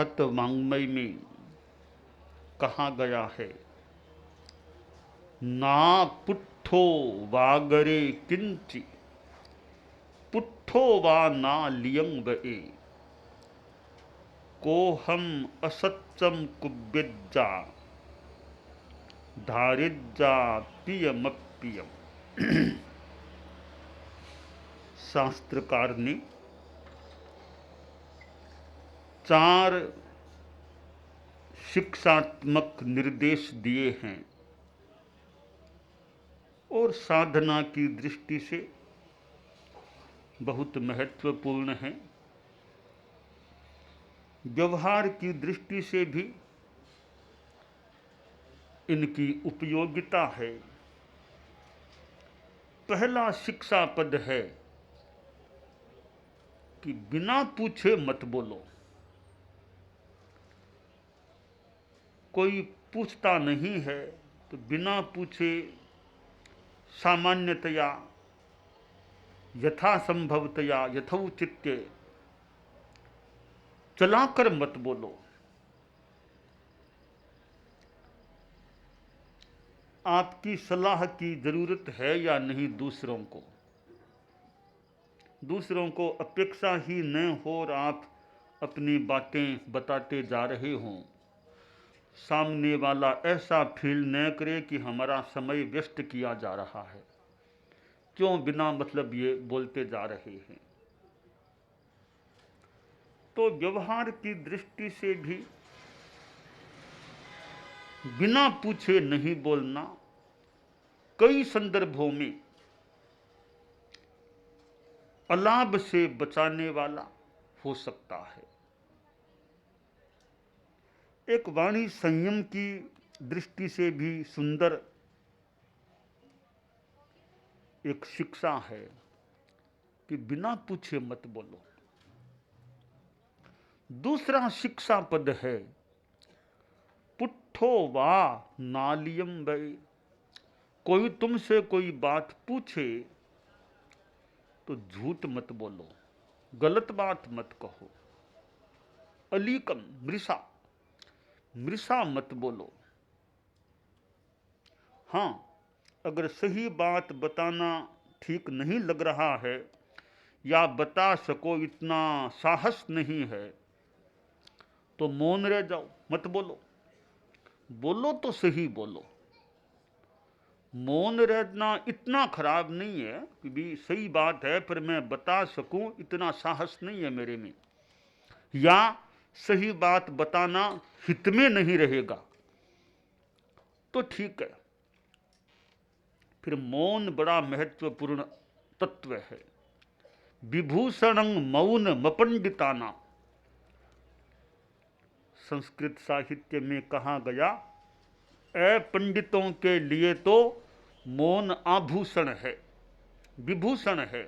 महत वाङ्मय में कहा गया है, ना पुट्ठो वागरे किंचि पुट्ठो वा ना लियं बए को हम असत्यम कुब्बिज्जा धारिज्जा पियमप्पियम। शास्त्रकार ने 4 शिक्षात्मक निर्देश दिए हैं और साधना की दृष्टि से बहुत महत्वपूर्ण है। व्यवहार की दृष्टि से भी इनकी उपयोगिता है। पहला शिक्षा पद है कि बिना पूछे मत बोलो। कोई पूछता नहीं है तो बिना पूछे सामान्यतया यथासंभवतया यथोचित्य चलाकर मत बोलो। आपकी सलाह की जरूरत है या नहीं दूसरों को, दूसरों को अपेक्षा ही न हो और आप अपनी बातें बताते जा रहे हों, सामने वाला ऐसा फील न करे कि हमारा समय व्यस्त किया जा रहा है, क्यों बिना मतलब ये बोलते जा रहे हैं। तो व्यवहार की दृष्टि से भी बिना पूछे नहीं बोलना कई संदर्भों में अलाभ से बचाने वाला हो सकता है। एक वाणी संयम की दृष्टि से भी सुंदर एक शिक्षा है कि बिना पूछे मत बोलो। दूसरा शिक्षा पद है पुट्ठो वा नालियम वै। कोई तुमसे कोई बात पूछे तो झूठ मत बोलो, गलत बात मत कहो। अलीकम मृषा, मृषा मत बोलो। हाँ, अगर सही बात बताना ठीक नहीं लग रहा है या बता सको इतना साहस नहीं है तो मौन रह जाओ, मत बोलो। बोलो तो सही बोलो। मौन रहना इतना खराब नहीं है कि भी सही बात है पर मैं बता सकूं इतना साहस नहीं है मेरे में, या सही बात बताना हित में नहीं रहेगा तो ठीक है। फिर मौन बड़ा महत्वपूर्ण तत्व है। विभूषणं मौन मपंडिताना, संस्कृत साहित्य में कहा गया, पंडितों के लिए तो मौन आभूषण है, विभूषण है।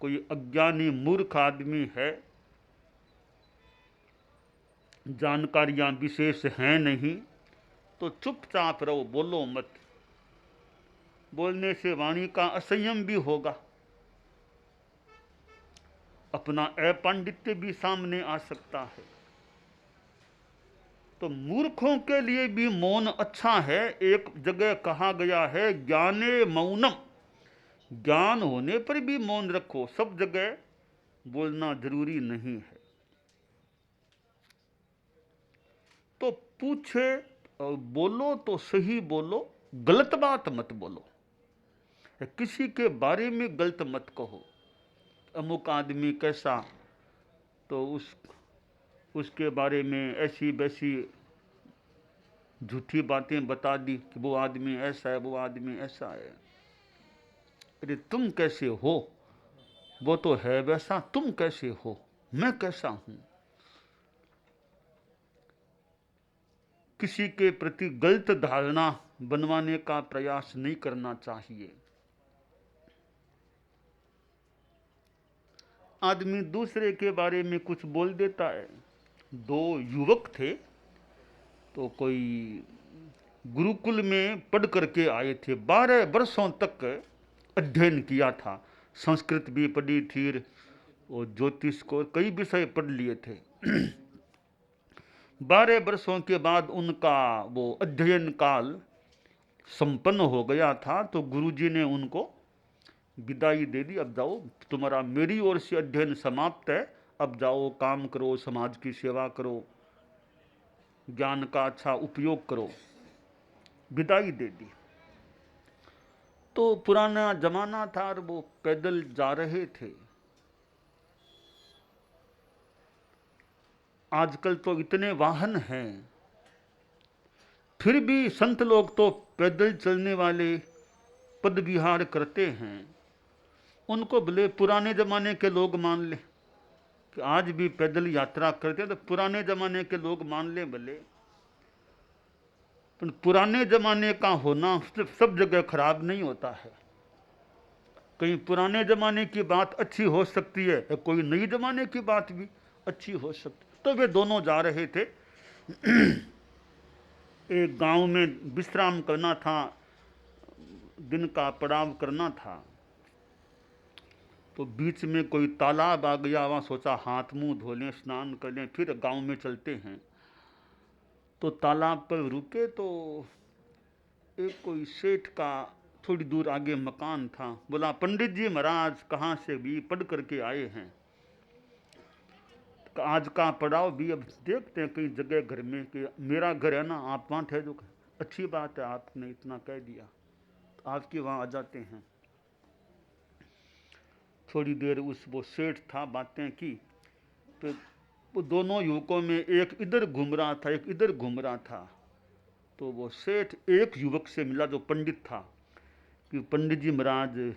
कोई अज्ञानी मूर्ख आदमी है, जानकारियां विशेष हैं नहीं, तो चुपचाप रहो, बोलो मत। बोलने से वाणी का असंयम भी होगा, अपना अपांडित्य भी सामने आ सकता है। तो मूर्खों के लिए भी मौन अच्छा है। एक जगह कहा गया है ज्ञाने मौनम, ज्ञान होने पर भी मौन रखो, सब जगह बोलना जरूरी नहीं है। तो पूछे और बोलो तो सही बोलो, गलत बात मत बोलो। किसी के बारे में गलत मत कहो। अमुक आदमी कैसा, तो उसके बारे में ऐसी वैसी झूठी बातें बता दी कि वो आदमी ऐसा है, वो आदमी ऐसा है। अरे तुम कैसे हो, वो तो है वैसा, तुम कैसे हो, मैं कैसा हूं। किसी के प्रति गलत धारणा बनवाने का प्रयास नहीं करना चाहिए। आदमी दूसरे के बारे में कुछ बोल देता है। 2 युवक थे, तो कोई गुरुकुल में पढ़ करके आए थे, 12 वर्षों तक अध्ययन किया था, संस्कृत भी पढ़ी थी, वो ज्योतिष को कई विषय पढ़ लिए थे। 12 वर्षों के बाद उनका वो अध्ययन काल संपन्न हो गया था, तो गुरुजी ने उनको विदाई दे दी। अब जाओ, तुम्हारा मेरी ओर से अध्ययन समाप्त है, अब जाओ काम करो, समाज की सेवा करो, ज्ञान का अच्छा उपयोग करो, विदाई दे दी। तो पुराना जमाना था और वो पैदल जा रहे थे। आजकल तो इतने वाहन हैं, फिर भी संत लोग तो पैदल चलने वाले पद विहार करते हैं। उनको भले पुराने जमाने के लोग मान ले कि आज भी पैदल यात्रा करते हैं, तो पुराने जमाने के लोग मान ले भले, तो पुराने जमाने का होना सब जगह खराब नहीं होता है। कहीं पुराने जमाने की बात अच्छी हो सकती है, कोई नई जमाने की बात भी अच्छी हो सकती। तो वे दोनों जा रहे थे। एक गांव में विश्राम करना था, दिन का पड़ाव करना था, तो बीच में कोई तालाब आ गया। वहाँ सोचा हाथ मुंह धो लें, स्नान कर लें, फिर गांव में चलते हैं। तो तालाब पर रुके तो एक कोई सेठ का थोड़ी दूर आगे मकान था। बोला, पंडित जी महाराज कहाँ से भी पढ़ करके आए हैं? आज का पड़ाव भी अब देखते हैं कई जगह घर में कि मेरा घर है ना, आप वहाँ ठहरो। अच्छी बात है, आपने इतना कह दिया, तो आपके वहाँ आ जाते हैं। थोड़ी देर वो सेठ था, बातें की। तो वो दोनों युवकों में एक इधर घूम रहा था, एक इधर घूम रहा था। तो वो सेठ एक युवक से मिला जो पंडित था, कि पंडित जी महाराज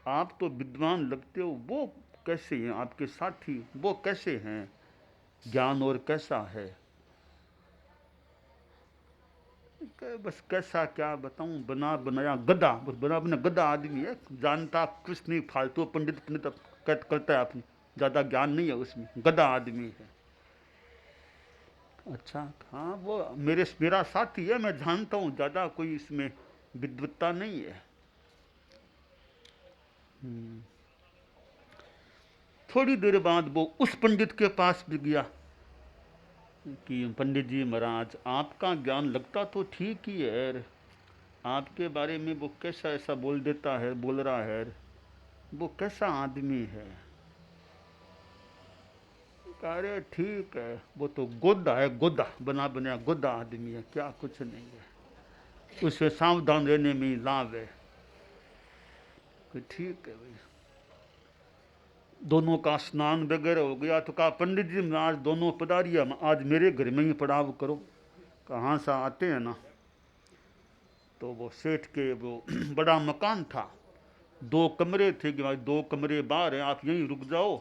आप तो विद्वान लगते हो, वो कैसे हैं आपके साथी, वो कैसे हैं, ज्ञान और कैसा है? बस कैसा क्या बताऊं, बना बनाया गधा, बस बना बना गधा आदमी है, जानता कुछ नहीं, फालतू पंडित करता है, आपने ज़्यादा ज्ञान नहीं है उसमें, गधा आदमी है। अच्छा, हाँ वो मेरा साथी है, मैं जानता हूँ, ज़्यादा कोई इसमें विद्वत्ता नहीं है। थोड़ी देर बाद वो उस पंडित के पास भी गया कि पंडित जी महाराज आपका ज्ञान लगता तो ठीक ही है, आपके बारे में वो कैसा ऐसा बोल देता है, बोल रहा है, वो कैसा आदमी है? अरे ठीक है, वो तो गोदा है, गोदा बना बनाया गोदा आदमी है, क्या कुछ नहीं है, उससे सावधान रहने में लाभ है। ठीक है भाई। दोनों का स्नान वगैरह हो गया तो कहा, पंडित जी आज दोनों पधारिया, आज मेरे घर में ही पड़ाव करो। कहाँ से आते हैं ना। तो वो सेठ के वो बड़ा मकान था, 2 कमरे थे कि भाई 2 कमरे बाहर हैं, आप यहीं रुक जाओ,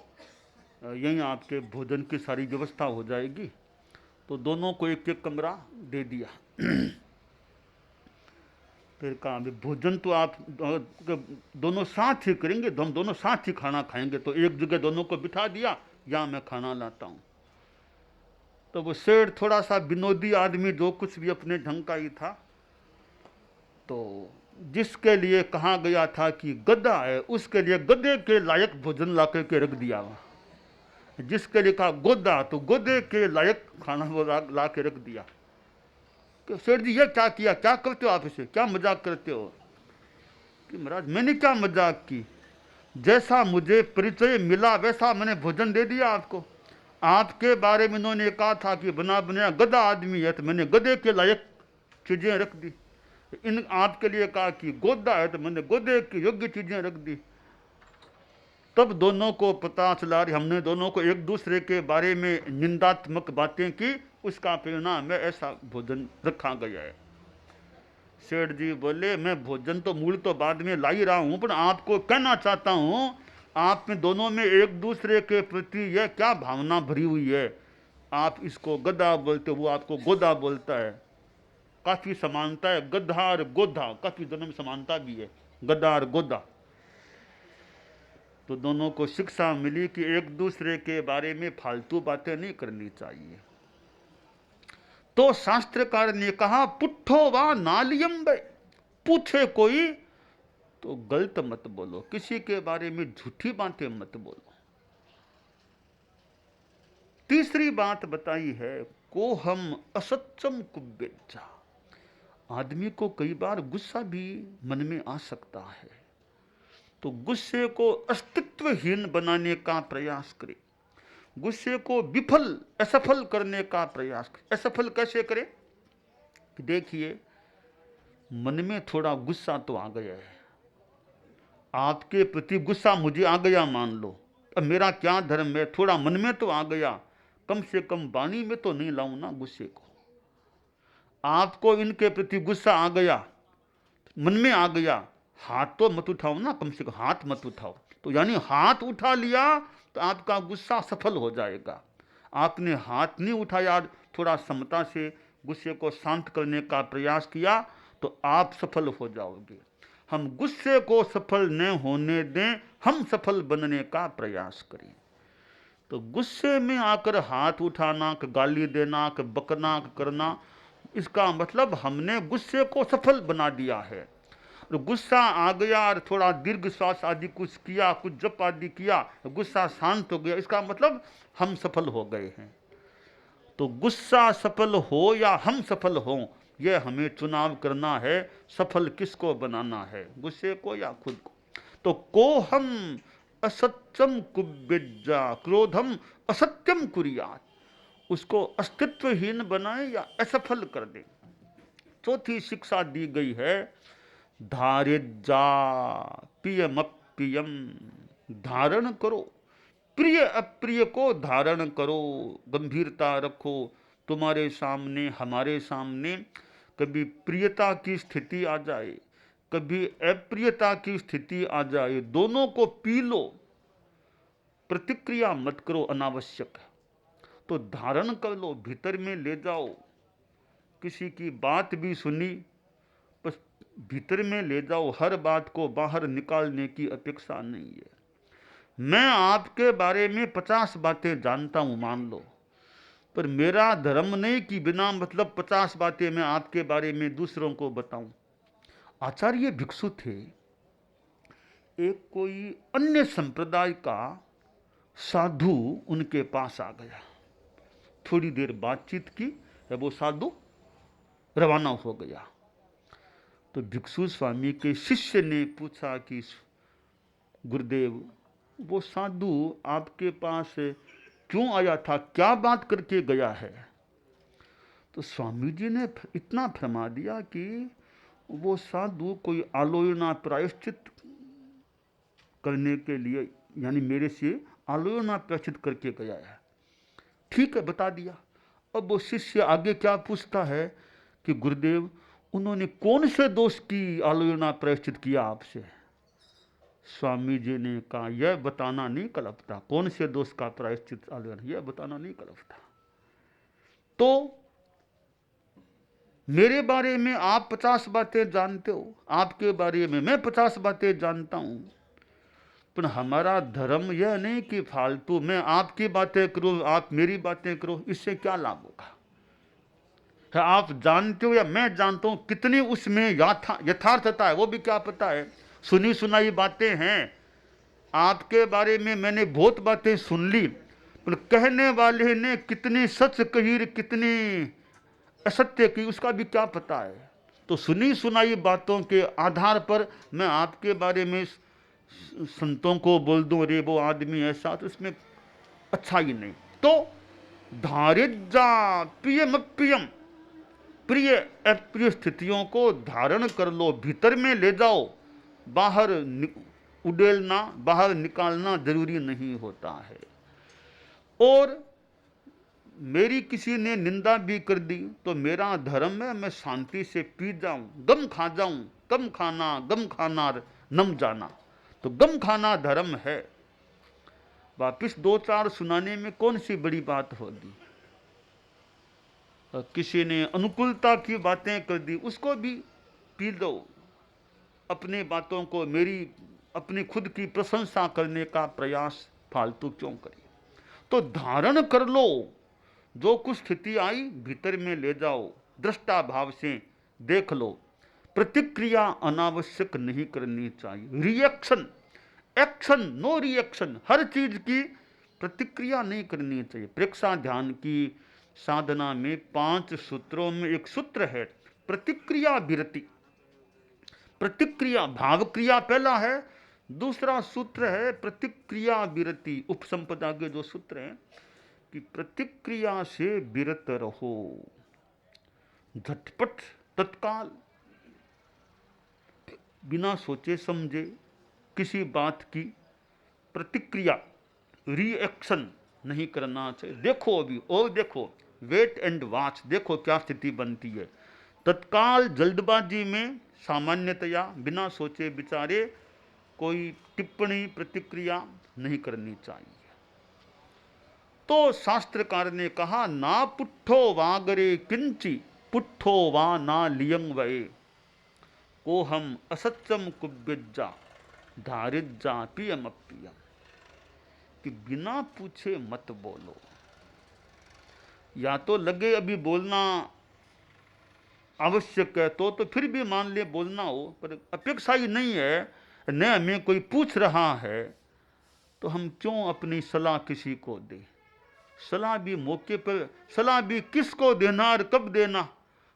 यहीं आपके भोजन की सारी व्यवस्था हो जाएगी। तो दोनों को एक एक कमरा दे दिया। फिर कहा भोजन तो आप दोनों साथ ही करेंगे, हम दोनों साथ ही खाना खाएंगे, तो एक जगह दोनों को बिठा दिया, या मैं खाना लाता हूँ। तो वो शेर थोड़ा सा विनोदी आदमी, जो कुछ भी अपने ढंग का ही था, तो जिसके लिए कहा गया था कि गधा है, उसके लिए गधे के लायक भोजन ला के रख दिया वहाँ। जिसके लिए कहा गोदा, तो गोदे के लायक खाना वो ला के रख दिया। तो सेठ जी ये क्या किया, क्या करते हो आप इसे, क्या मजाक करते हो? कि महाराज मैंने क्या मजाक की, जैसा मुझे परिचय मिला वैसा मैंने भोजन दे दिया आपको। आपके बारे में इन्होंने कहा था कि बना बनाया गधा आदमी है, तो मैंने गधे के लायक चीजें रख दी। इन आपके लिए कहा कि गोदा है, तो मैंने गोदे की योग्य चीजें रख दी। तब दोनों को पता चला, हमने दोनों को एक दूसरे के बारे में निंदात्मक बातें की, उसका परिणाम है ऐसा भोजन रखा गया है। सेठ जी बोले, मैं भोजन तो मूल तो बाद में ला ही रहा हूं, पर आपको कहना चाहता हूं, आप में दोनों में एक दूसरे के प्रति यह क्या भावना भरी हुई है। आप इसको गधा बोलते हो, वो आपको गोदा बोलता है। काफी समानता है, गधा और गोधा काफी दोनों में समानता भी है, गधा और गोदा। तो दोनों को शिक्षा मिली कि एक दूसरे के बारे में फालतू बातें नहीं करनी चाहिए। तो शास्त्रकार ने कहा, पुट्ठो वा नालियम, पूछे कोई तो गलत मत बोलो, किसी के बारे में झूठी बातें मत बोलो। तीसरी बात बताई है, को हम असत्यम कुब्बेजा। आदमी को कई बार गुस्सा भी मन में आ सकता है, तो गुस्से को अस्तित्वहीन बनाने का प्रयास करें, गुस्से को विफल असफल करने का प्रयास करें। असफल कैसे करें? देखिए, मन में थोड़ा गुस्सा तो आ गया है, आपके प्रति गुस्सा मुझे आ गया मान लो, अब मेरा क्या धर्म है, थोड़ा मन में तो आ गया, कम से कम वाणी में तो नहीं लाऊं ना गुस्से को। आपको इनके प्रति गुस्सा आ गया, मन में आ गया, हाथ तो मत उठाओ ना, कम से कम हाथ मत उठाओ। तो यानी हाथ उठा लिया तो आपका गुस्सा सफल हो जाएगा। आपने हाथ नहीं उठाया, थोड़ा समता से गुस्से को शांत करने का प्रयास किया तो आप सफल हो जाओगे। हम गुस्से को सफल न होने दें, हम सफल बनने का प्रयास करें। तो गुस्से में आकर हाथ उठाना, गाली देना, बकना करना, इसका मतलब हमने गुस्से को सफल बना दिया है। तो गुस्सा आ गया और थोड़ा दीर्घ श्वास आदि कुछ किया, कुछ जप आदि किया, गुस्सा शांत हो गया, इसका मतलब हम सफल हो गए हैं। तो गुस्सा सफल हो या हम सफल हो, यह हमें चुनाव करना है, सफल किसको बनाना है, गुस्से को या खुद को। तो को हम असत्यम कुब्बेजा, क्रोधम असत्यम कुरियात, उसको अस्तित्वहीन बनाए या असफल कर दे। चौथी शिक्षा दी गई है, धारिजा प्रियमप्रियम, धारण करो, प्रिय अप्रिय को धारण करो, गंभीरता रखो। तुम्हारे सामने, हमारे सामने कभी प्रियता की स्थिति आ जाए, कभी अप्रियता की स्थिति आ जाए, दोनों को पी लो, प्रतिक्रिया मत करो अनावश्यक। तो धारण कर लो, भीतर में ले जाओ। किसी की बात भी सुनी, बस भीतर में ले जाओ, हर बात को बाहर निकालने की अपेक्षा नहीं है। मैं आपके बारे में 50 बातें जानता हूं मान लो, पर मेरा धर्म नहीं कि बिना मतलब 50 बातें मैं आपके बारे में दूसरों को बताऊं। आचार्य भिक्षु थे, एक कोई अन्य संप्रदाय का साधु उनके पास आ गया, थोड़ी देर बातचीत की, वो साधु रवाना हो गया। तो भिक्षु स्वामी के शिष्य ने पूछा कि गुरुदेव, वो साधु आपके पास क्यों आया था, क्या बात करके गया है? तो स्वामी जी ने इतना फरमा दिया कि वो साधु कोई आलोचना प्रायश्चित करने के लिए, यानी मेरे से आलोचना प्रायश्चित करके गया है। ठीक है, बता दिया। अब वो शिष्य आगे क्या पूछता है कि गुरुदेव, उन्होंने कौन से दोष की आलोचना प्रायश्चित किया आपसे? स्वामी जी ने कहा, यह बताना नहीं कल्पता, कौन से दोष का प्रायश्चित आलोचना, यह बताना नहीं कल्पता। तो मेरे बारे में आप 50 बातें जानते हो, आपके बारे में मैं 50 बातें जानता हूं, पर हमारा धर्म यह नहीं कि फालतू मैं आपकी बातें करूं, आप मेरी बातें करो, इससे क्या लाभ होगा? है आप जानते हो या मैं जानता हूं, कितनी उसमें यथार्थता है वो भी क्या पता है। सुनी सुनाई बातें हैं, आपके बारे में मैंने बहुत बातें सुन ली, पर कहने वाले ने कितनी सच कही, कितनी असत्य की, उसका भी क्या पता है। तो सुनी सुनाई बातों के आधार पर मैं आपके बारे में संतों को बोल दूं, अरे वो आदमी ऐसा, तो इसमें अच्छा ही नहीं। तो धारिजा प्रियमप्रियम, प्रिय अप्रिय स्थितियों को धारण कर लो, भीतर में ले जाओ, बाहर उड़ेलना, बाहर निकालना जरूरी नहीं होता है। और मेरी किसी ने निंदा भी कर दी तो मेरा धर्म है मैं शांति से पी जाऊं, गम खा जाऊं, कम खाना गम खाना नम जाना, तो गम खाना धर्म है। वापिस 2-4 सुनाने में कौन सी बड़ी बात होगी। किसी ने अनुकूलता की बातें कर दी, उसको भी पी दो, अपने बातों को, मेरी अपनी खुद की प्रशंसा करने का प्रयास फालतू क्यों करें। तो धारण कर लो, जो कुछ स्थिति आई भीतर में ले जाओ, दृष्टा भाव से देख लो, प्रतिक्रिया अनावश्यक नहीं करनी चाहिए। रिएक्शन, एक्शन नो रिएक्शन, हर चीज की प्रतिक्रिया नहीं करनी चाहिए। प्रेक्षा ध्यान की साधना में 5 सूत्रों में एक सूत्र है प्रतिक्रिया विरति। प्रतिक्रिया, भाव क्रिया पहला है, दूसरा सूत्र है प्रतिक्रिया विरति। उपसंपदा के जो सूत्र हैं कि प्रतिक्रिया से विरत रहो, झटपट तत्काल बिना सोचे समझे किसी बात की प्रतिक्रिया, रिएक्शन नहीं करना चाहिए। देखो अभी और देखो, वेट एंड वॉच, देखो क्या स्थिति बनती है। तत्काल जल्दबाजी में सामान्यतया बिना सोचे विचारे कोई टिप्पणी प्रतिक्रिया नहीं करनी चाहिए। तो शास्त्रकार ने कहा ना पुट्ठो वागरे किंची पुट्ठो वा ना लियंग वये को हम असत्यम कुब्यज्जा धारिज्जा पियम अपियम, कि बिना पूछे मत बोलो। या तो लगे अभी बोलना आवश्यक है तो फिर भी मान ले बोलना हो, पर अपेक्षा ही नहीं है, न हमें कोई पूछ रहा है तो हम क्यों अपनी सलाह किसी को दे। सलाह भी मौके पर, सलाह भी किसको देना और कब देना,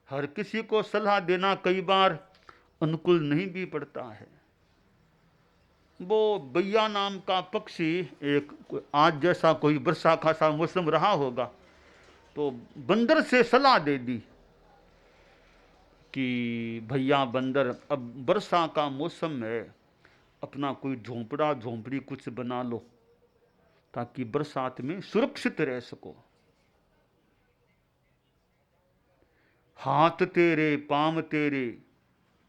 हर किसी को सलाह देना कई बार अनुकूल नहीं भी पड़ता है। वो बैया नाम का पक्षी, एक आज जैसा कोई वर्षा का सा मौसम रहा होगा, तो बंदर से सलाह दे दी कि भैया बंदर, अब वर्षा का मौसम है, अपना कोई झोंपड़ा झोंपड़ी कुछ बना लो ताकि बरसात में सुरक्षित रह सको। हाथ तेरे पांव तेरे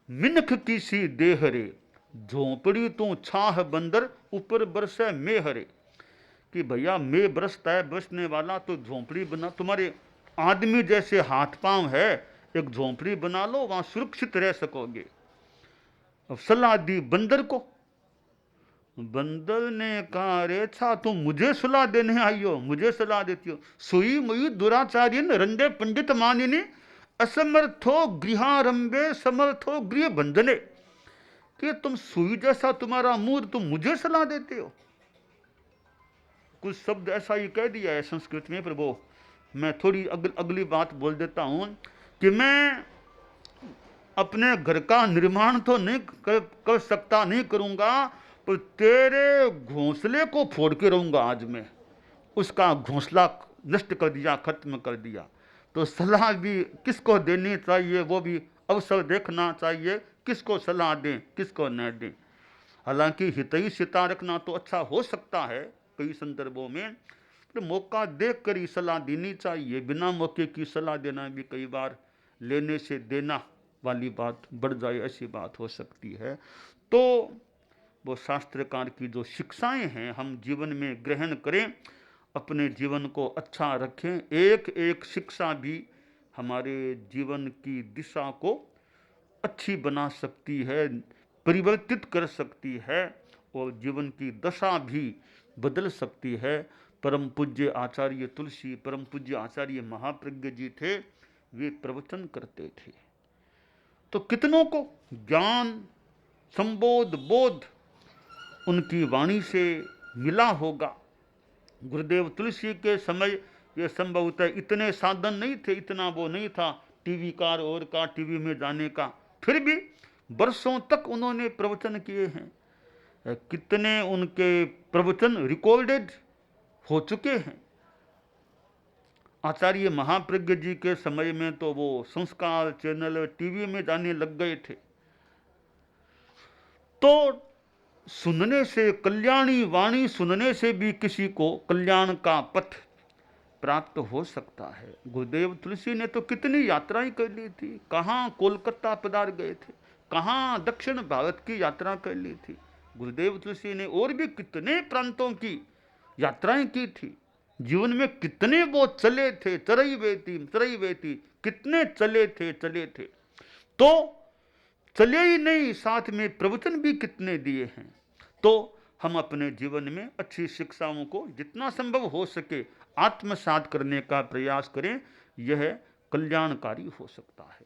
मिनख की सी देह रे, झोंपड़ी तो छाह बंदर ऊपर बरसे मेह रे, कि भैया मैं बरसता है बरसने वाला, तो झोंपड़ी बना, तुम्हारे आदमी जैसे हाथ पांव है, एक झोंपड़ी बना लो, वहां सुरक्षित रह सकोगे। अब सलाह दी बंदर को। बंदर ने कहा रे छा तुम मुझे सलाह देने आई हो, मुझे सलाह देती हो। सुई मुई दुराचार्यन रंडे पंडित मानिनी असमर्थो गृहारंभे समर्थो गृह बंधने, कि तुम सुई जैसा तुम्हारा मुंह, तुम मुझे सलाह देते हो। कुछ शब्द ऐसा ही कह दिया है संस्कृत में प्रभु। मैं थोड़ी अगली बात बोल देता हूं कि मैं अपने घर का निर्माण तो नहीं कर सकता, नहीं करूंगा, पर तेरे घोंसले को फोड़ के रहूंगा आज मैं। उसका घोंसला नष्ट कर दिया, खत्म कर दिया। तो सलाह भी किसको देनी चाहिए वो भी अवसर देखना चाहिए, किसको सलाह दें किसको न दें। हालांकि हितैषिता रखना तो अच्छा हो सकता है कई संदर्भों में, तो मौका देख कर ही सलाह देनी चाहिए। बिना मौके की सलाह देना भी कई बार लेने से देना वाली बात बढ़ जाए, ऐसी बात हो सकती है। तो वो शास्त्रकार की जो शिक्षाएं हैं हम जीवन में ग्रहण करें, अपने जीवन को अच्छा रखें। एक एक शिक्षा भी हमारे जीवन की दिशा को अच्छी बना सकती है, परिवर्तित कर सकती है, और जीवन की दशा भी बदल सकती है। परम पूज्य आचार्य तुलसी, परम पूज्य आचार्य महाप्रज्ञ जी थे, वे प्रवचन करते थे तो कितनों को ज्ञान संबोध बोध उनकी वाणी से मिला होगा। गुरुदेव तुलसी के समय ये संभवतः इतने साधन नहीं थे, इतना वो नहीं था टीवी का और का टीवी में जाने का, फिर भी वर्षों तक उन्होंने प्रवचन किए हैं। कितने उनके प्रवचन रिकॉर्डेड हो चुके हैं। आचार्य महाप्रज्ञ जी के समय में तो वो संस्कार चैनल टीवी में जाने लग गए थे। तो सुनने से, कल्याणी वाणी सुनने से भी किसी को कल्याण का पथ प्राप्त हो सकता है। गुरुदेव तुलसी ने तो कितनी यात्राएं कर ली थी, कहाँ कोलकाता पधार गए थे, कहाँ दक्षिण भारत की यात्रा कर ली थी। गुरुदेव तुलसी ने और भी कितने प्रांतों की यात्राएं की थी। जीवन में कितने वो चले थे, चरई वेती कितने चले थे। तो चले ही नहीं, साथ में प्रवचन भी कितने दिए हैं। तो हम अपने जीवन में अच्छी शिक्षाओं को जितना संभव हो सके आत्मसात करने का प्रयास करें, यह कल्याणकारी हो सकता है।